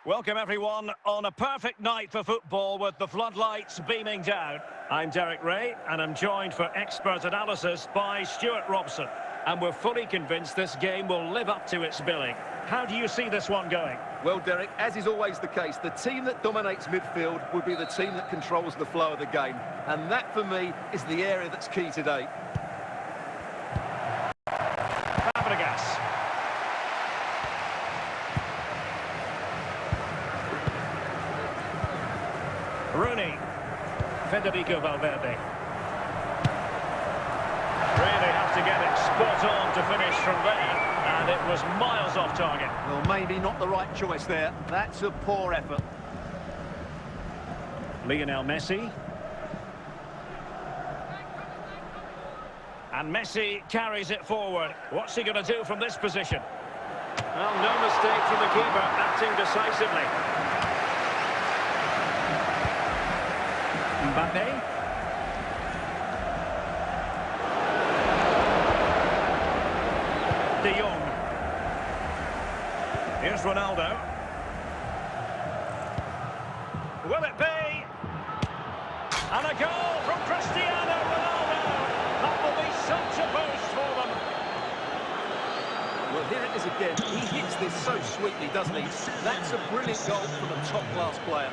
Welcome everyone on a perfect night for football with the floodlights beaming down. I'm Derek Ray and I'm joined for expert analysis by Stuart Robson. And we're fully convinced this game will live up to its billing. How do you see this one going? Well, Derek, as is always the case, the team that dominates midfield will be the team that controls the flow of the game. And that, for me, is the area that's key today. Fabregas. Rooney. Federico Valverde. Really have to get it spot on to finish from there. And it was miles off target. Well, maybe not the right choice there. That's a poor effort. Lionel Messi. And Messi carries it forward. What's he going to do from this position? Well, no mistake from the keeper, acting decisively. Mbappe. De Jong. Here's Ronaldo. Will it be? And a goal from Cristiano Ronaldo. That will be such a boost for them. Well, here it is again. He hits this so sweetly, doesn't he? That's a brilliant goal from a top-class player.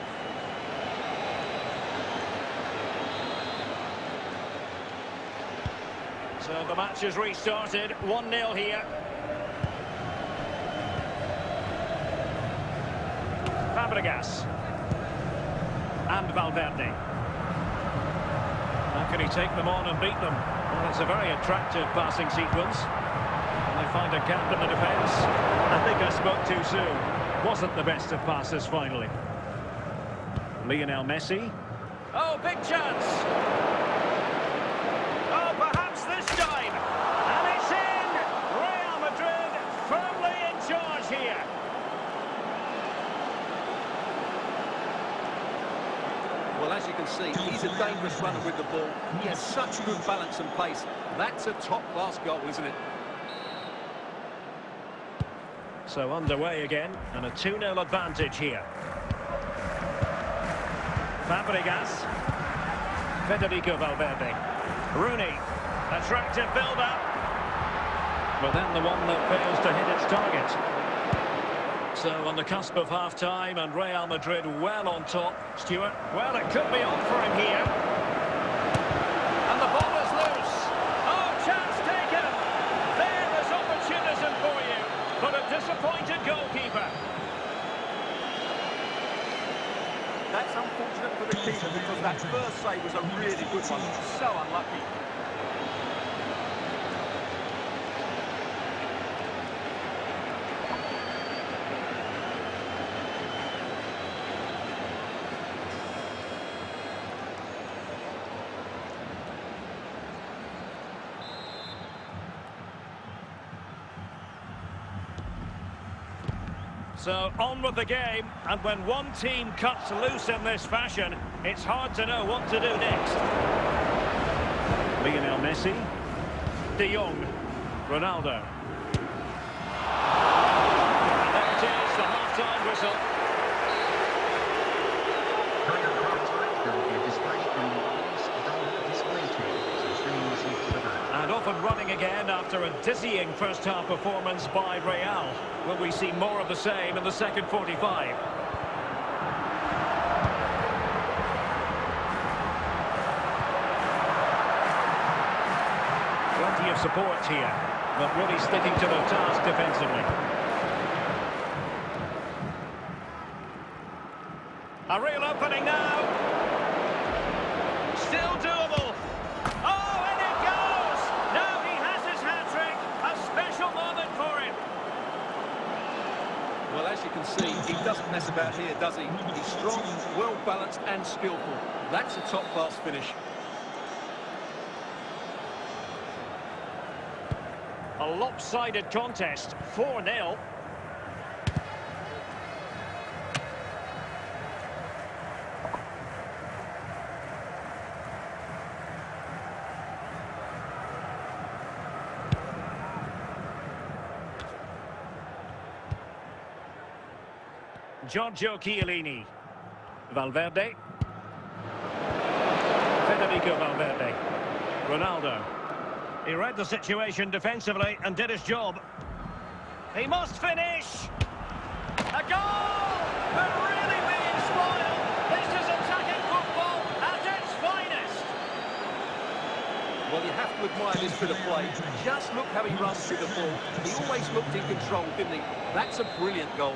So the match has restarted. 1-0 here. Fabregas. And Valverde. How can he take them on and beat them? Well, it's a very attractive passing sequence. And they find a gap in the defence. I think I spoke too soon. Wasn't the best of passes finally. Lionel Messi. Oh, big chance! Oh, perhaps this time! And it's in! Real Madrid firmly in charge here. Well, as you can see, he's a dangerous runner with the ball. He has such good balance and pace. That's a top-class goal, isn't it? So underway again, and a 2-0 advantage here. Fabregas. Federico Valverde. Rooney. Attractive build-up. But then the one that fails to hit its target. So on the cusp of half-time and Real Madrid well on top. Stuart, well, it could be on for him here. And the ball is loose. Oh, chance taken. There is opportunism for you. But a disappointed goalkeeper. That's unfortunate for the keeper because that first save was a really good one. So unlucky. So on with the game, and when one team cuts loose in this fashion, it's hard to know what to do next. Lionel Messi. De Jong. Ronaldo. And there it is, the half-time whistle. And off and running again after a dizzying first-half performance by Real. Will we see more of the same in the second 45? Plenty of support here, but really sticking to their task defensively. A real opening now. Still doable. Oh, and it goes! Now he has his hat-trick. A special moment for him. Well, as you can see, he doesn't mess about here, does he? He's strong, well-balanced and skillful. That's a top-class finish. A lopsided contest, 4-0. Giorgio Chiellini. Valverde. Federico Valverde. Ronaldo. He read the situation defensively and did his job. He must finish! A goal! They're really being spoiled! This is attacking football at its finest! Well, you have to admire this bit of play. Just look how he runs through the ball. He always looked in control, didn't he? That's a brilliant goal.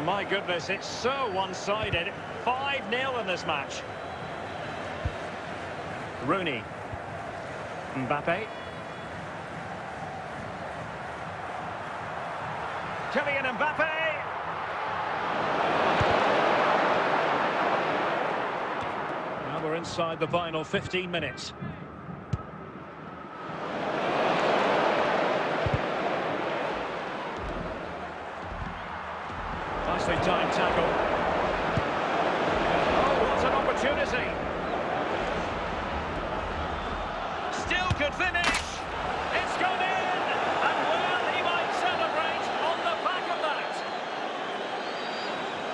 My goodness, it's so one-sided. 5-0 in this match. Rooney. Mbappe. Kylian Mbappe. Now we're inside the final 15 minutes. Nicely timed tackle. Oh, what an opportunity. Still could finish. It's gone in. And well, he might celebrate on the back of that.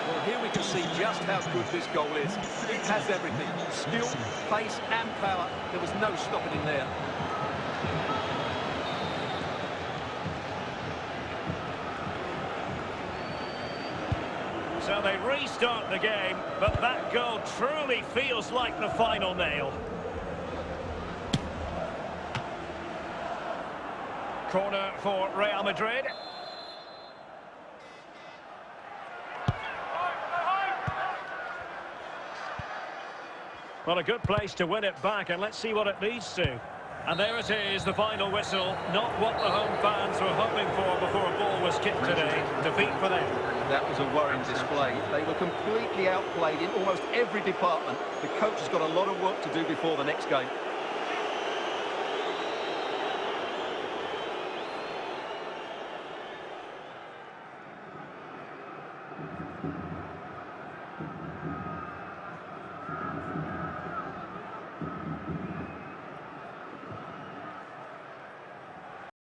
Well, here we can see just how good this goal is. It has everything. Skill, pace and power. There was no stopping him there. So they restart the game, but that goal truly feels like the final nail. Corner for Real Madrid. Well, a good place to win it back, and let's see what it leads to. And there it is, the final whistle. Not what the home fans were hoping for before a ball was kicked today. Defeat for them. That was a worrying display. They were completely outplayed in almost every department. The coach has got a lot of work to do before the next game.